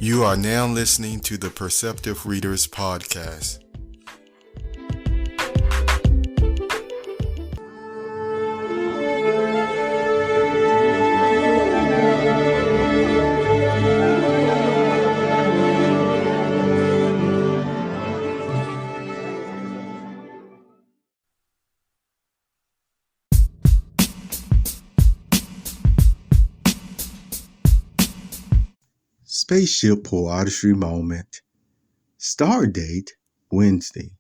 You are now listening to the Perceptive Readers Podcast. Spaceship Poeartistry Moment. Star date, Wednesday.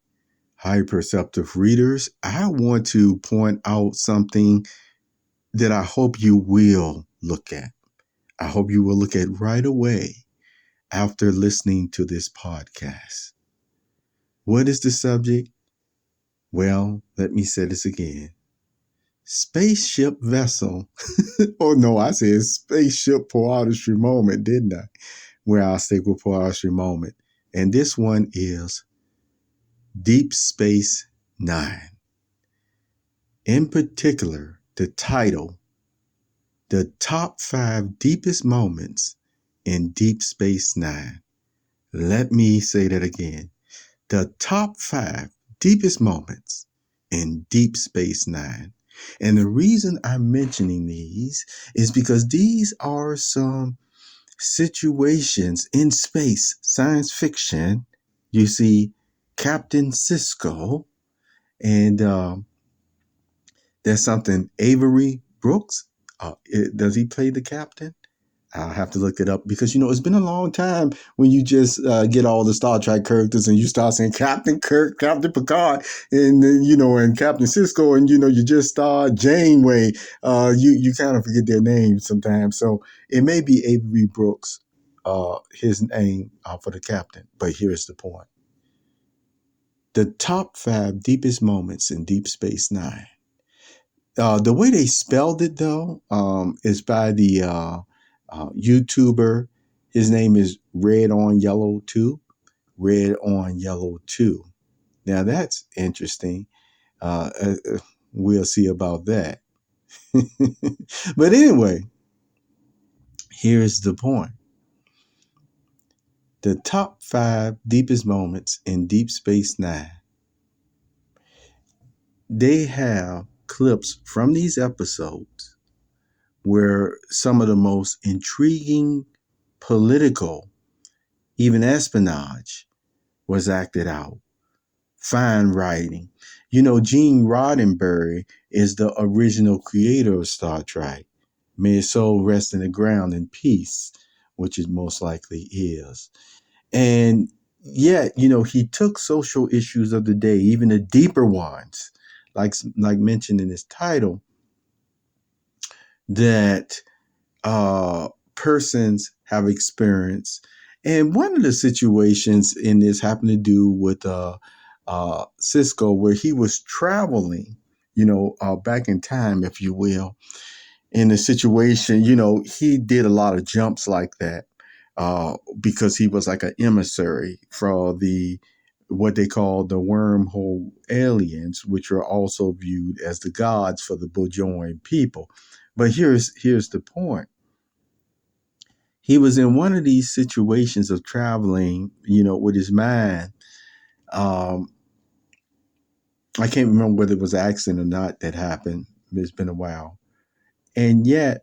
Hi, Perceptive Readers. I want to point out something that I hope you will look at. I hope you will look at right away after listening to this podcast. What is the subject? Well, let me say this again. Spaceship vessel. Oh no, I said Spaceship Poeartistry Moment, didn't I? Where I'll stick with Poeartistry Moment. And this one is Deep Space Nine. In particular, the title, The Top 5 Deepest Moments in Deep Space Nine. Let me say that again. The top 5 deepest moments in Deep Space Nine. And the reason I'm mentioning these is because these are some situations in space, science fiction. You see Captain Sisko, and there's something Avery Brooks. Does he play the captain? I'll have to look it up because, it's been a long time when you just get all the Star Trek characters and you start saying Captain Kirk, Captain Picard, and then, and Captain Sisko, and, you just start Janeway. You kind of forget their names sometimes. So it may be Avery Brooks, his name for the captain. But here's the point. The top 5 deepest moments in Deep Space Nine. The way they spelled it, though, is by the YouTuber. His name is Red on Yellow 2. Red on Yellow 2. Now that's interesting. We'll see about that. But anyway, here's the point. The top 5 deepest moments in Deep Space Nine. They have clips from these episodes where some of the most intriguing political, even espionage, was acted out. Fine writing. Gene Roddenberry is the original creator of Star Trek. May his soul rest in the ground in peace, which it most likely is. And yet, he took social issues of the day, even the deeper ones, like mentioned in his title, that persons have experienced. And one of the situations in this happened to do with Sisko, where he was traveling, back in time, if you will, in a situation, he did a lot of jumps like that because he was like an emissary for what they call the wormhole aliens, which are also viewed as the gods for the Bajoran people. But here's the point. He was in one of these situations of traveling, with his mind. I can't remember whether it was an accident or not that happened. It's been a while. And yet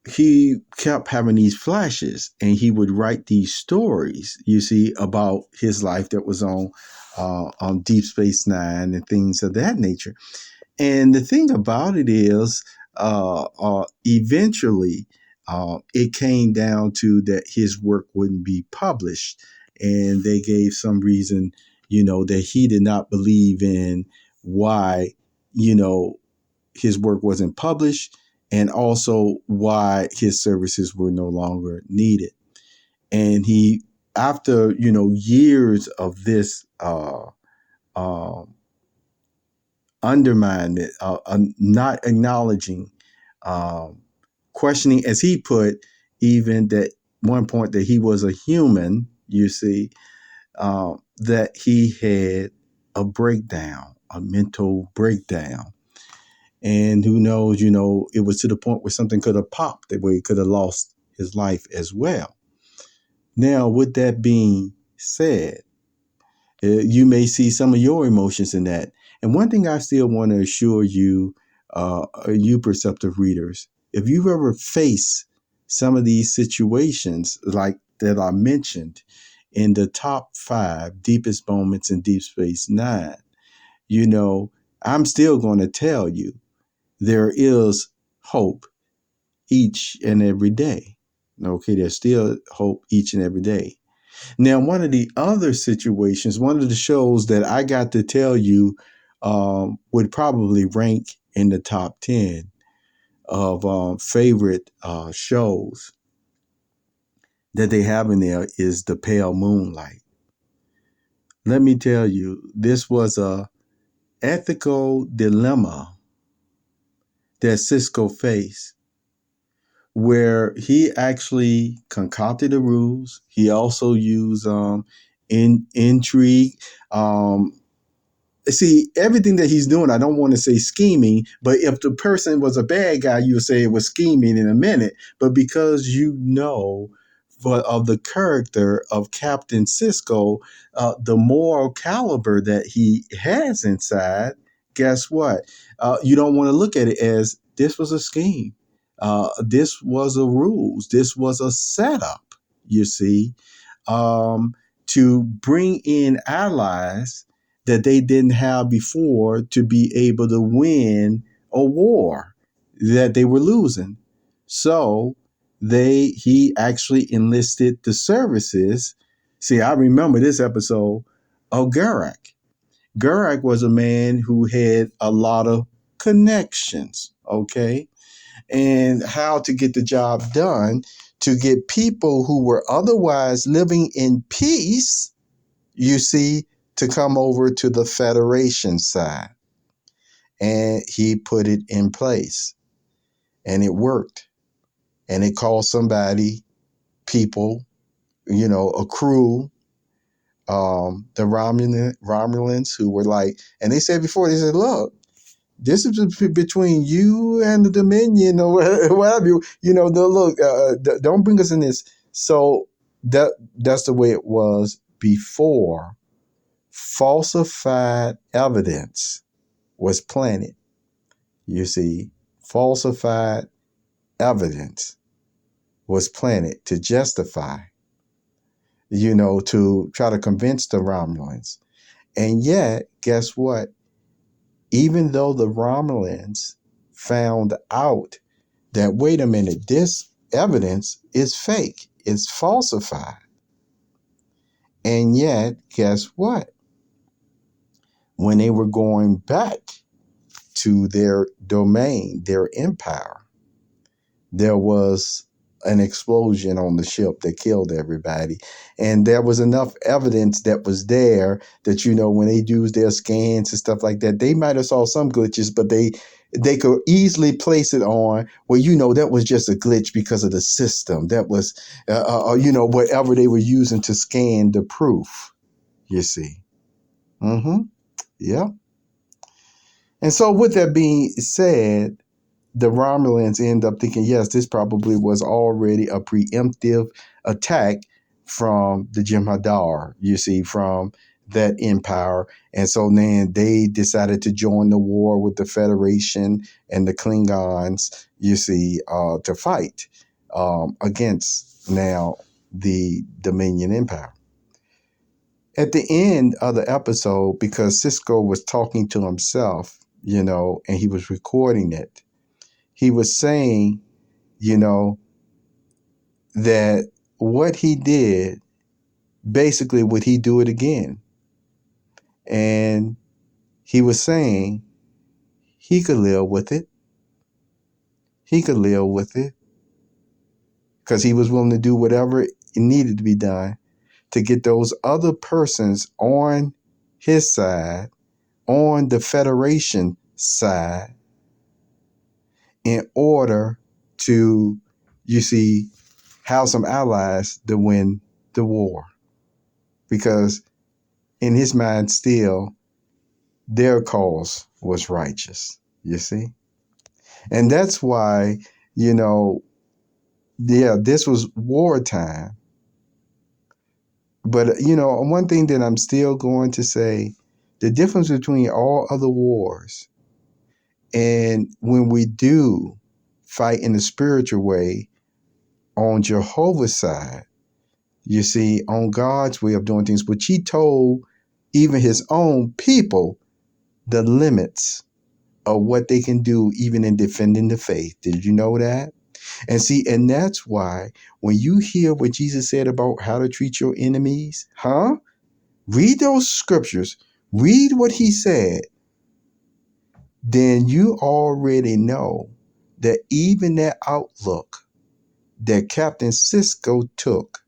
he kept having these flashes, and he would write these stories, about his life that was on Deep Space Nine and things of that nature. And the thing about it is, eventually, it came down to that his work wouldn't be published. And they gave some reason, that he did not believe in why, his work wasn't published, and also why his services were no longer needed. And he, after, years of this underminement, not acknowledging, questioning, as he put, even that one point that he was a human, that he had a breakdown, a mental breakdown. And who knows, it was to the point where something could have popped, where he could have lost his life as well. Now, with that being said, you may see some of your emotions in that. And one thing I still want to assure you, you perceptive readers, if you've ever faced some of these situations like that I mentioned in the top 5 deepest moments in Deep Space Nine, you know, I'm still going to tell you there is hope each and every day. Okay, there's still hope each and every day. Now, one of the other situations, one of the shows that I got to tell you would probably rank in the top 10 of favorite shows that they have in there is The Pale Moonlight. Let me tell you, this was a ethical dilemma that Cisco faced, where he actually concocted the rules. He also used intrigue. See, everything that he's doing, I don't want to say scheming, but if the person was a bad guy, you would say it was scheming in a minute. But because you know of the character of Captain Cisco, the moral caliber that he has inside, guess what? You don't want to look at it as this was a scheme. This was a rules. This was a setup, you see, to bring in allies that they didn't have before to be able to win a war that they were losing. So he actually enlisted the services. See, I remember this episode of Garak. Garak was a man who had a lot of connections, okay, and how to get the job done to get people who were otherwise living in peace, you see, to come over to the Federation side. And he put it in place. And it worked. And it called somebody, people, a crew, the Romulans who were like, and they said before, they said, look, this is between you and the Dominion or whatever. Look, don't bring us in this. So that's the way it was before falsified evidence was planted. You see, falsified evidence was planted to justify, to try to convince the Romulans. And yet, guess what? Even though the Romulans found out that, wait a minute, this evidence is fake, it's falsified. And yet, guess what? When they were going back to their domain, their empire, there was an explosion on the ship that killed everybody. And there was enough evidence that was there that, when they used their scans and stuff like that, they might have saw some glitches, but they could easily place it on, well, that was just a glitch because of the system. That was, whatever they were using to scan the proof, you see. Yeah. And so with that being said, the Romulans end up thinking, yes, this probably was already a preemptive attack from the Jem'Hadar, you see, from that empire. And so then they decided to join the war with the Federation and the Klingons, you see, to fight against now the Dominion Empire. At the end of the episode, because Cisco was talking to himself, and he was recording it, he was saying, that what he did, basically, would he do it again? And he was saying he could live with it. He could live with it because he was willing to do whatever it needed to be done to get those other persons on his side, on the Federation side, in order to, have some allies to win the war. Because in his mind still, their cause was righteous, you see? And that's why, this was wartime. But, one thing that I'm still going to say, the difference between all other wars and when we do fight in a spiritual way on Jehovah's side, you see, on God's way of doing things, which he told even his own people the limits of what they can do even in defending the faith. Did you know that? And see, and that's why when you hear what Jesus said about how to treat your enemies, read those scriptures, read what he said, then you already know that even that outlook that Captain Cisco took,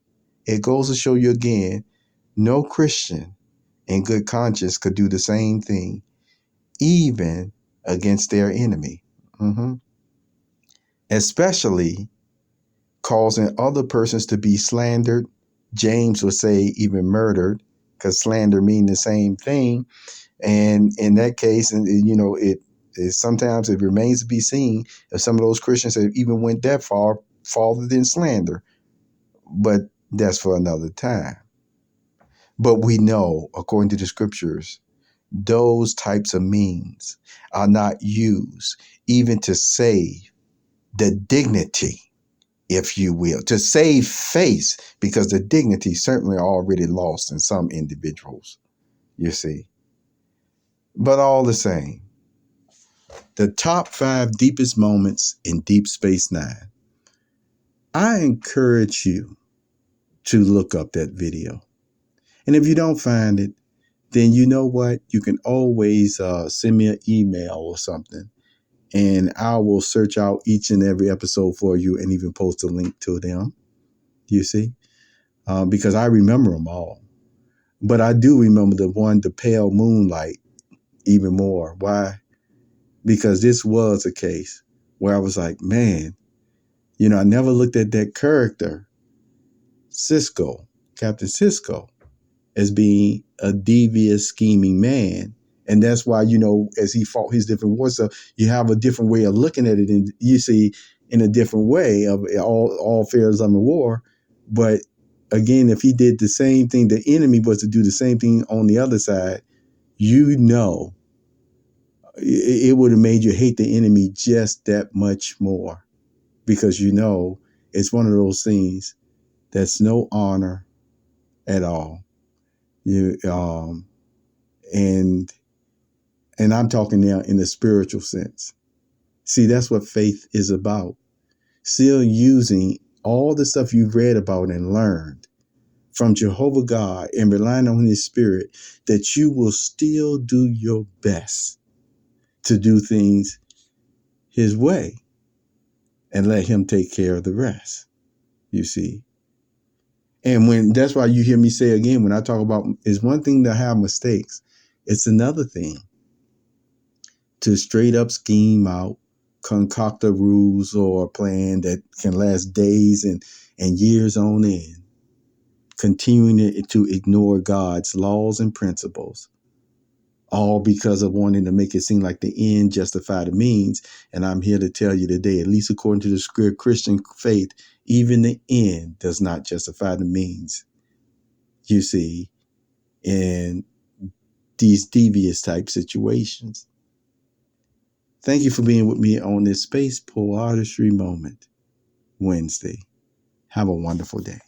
it goes to show you again, no Christian in good conscience could do the same thing, even against their enemy. Especially causing other persons to be slandered. James would say even murdered, because slander means the same thing. And in that case, it sometimes it remains to be seen if some of those Christians have even went that far, farther than slander. But that's for another time. But we know, according to the scriptures, those types of means are not used even to save the dignity, if you will, to save face, because the dignity certainly already lost in some individuals, you see. But all the same, the top 5 deepest moments in Deep Space Nine. I encourage you to look up that video. And if you don't find it, then you know what? You can always send me an email or something, and I will search out each and every episode for you and even post a link to them, you see, because I remember them all. But I do remember the pale moonlight, even more. Why? Because this was a case where I was like, man, I never looked at that character, Cisco, Captain Cisco, as being a devious, scheming man. And that's why, as he fought his different wars, so you have a different way of looking at it. And you see, in a different way of all affairs of the war. But again, if he did the same thing, the enemy was to do the same thing on the other side, it would have made you hate the enemy just that much more, because it's one of those things that's no honor at all. And I'm talking now in the spiritual sense. See, that's what faith is about. Still using all the stuff you've read about and learned from Jehovah God and relying on his spirit, that you will still do your best to do things his way and let him take care of the rest, you see. And that's why you hear me say again, when I talk about, it's one thing to have mistakes. It's another thing to straight up scheme out, concoct a ruse or a plan that can last days and years on end, continuing to ignore God's laws and principles, all because of wanting to make it seem like the end justify the means. And I'm here to tell you today, at least according to the Christian faith, even the end does not justify the means, you see, in these devious type situations. Thank you for being with me on this Space Poeartistry Moment Wednesday. Have a wonderful day.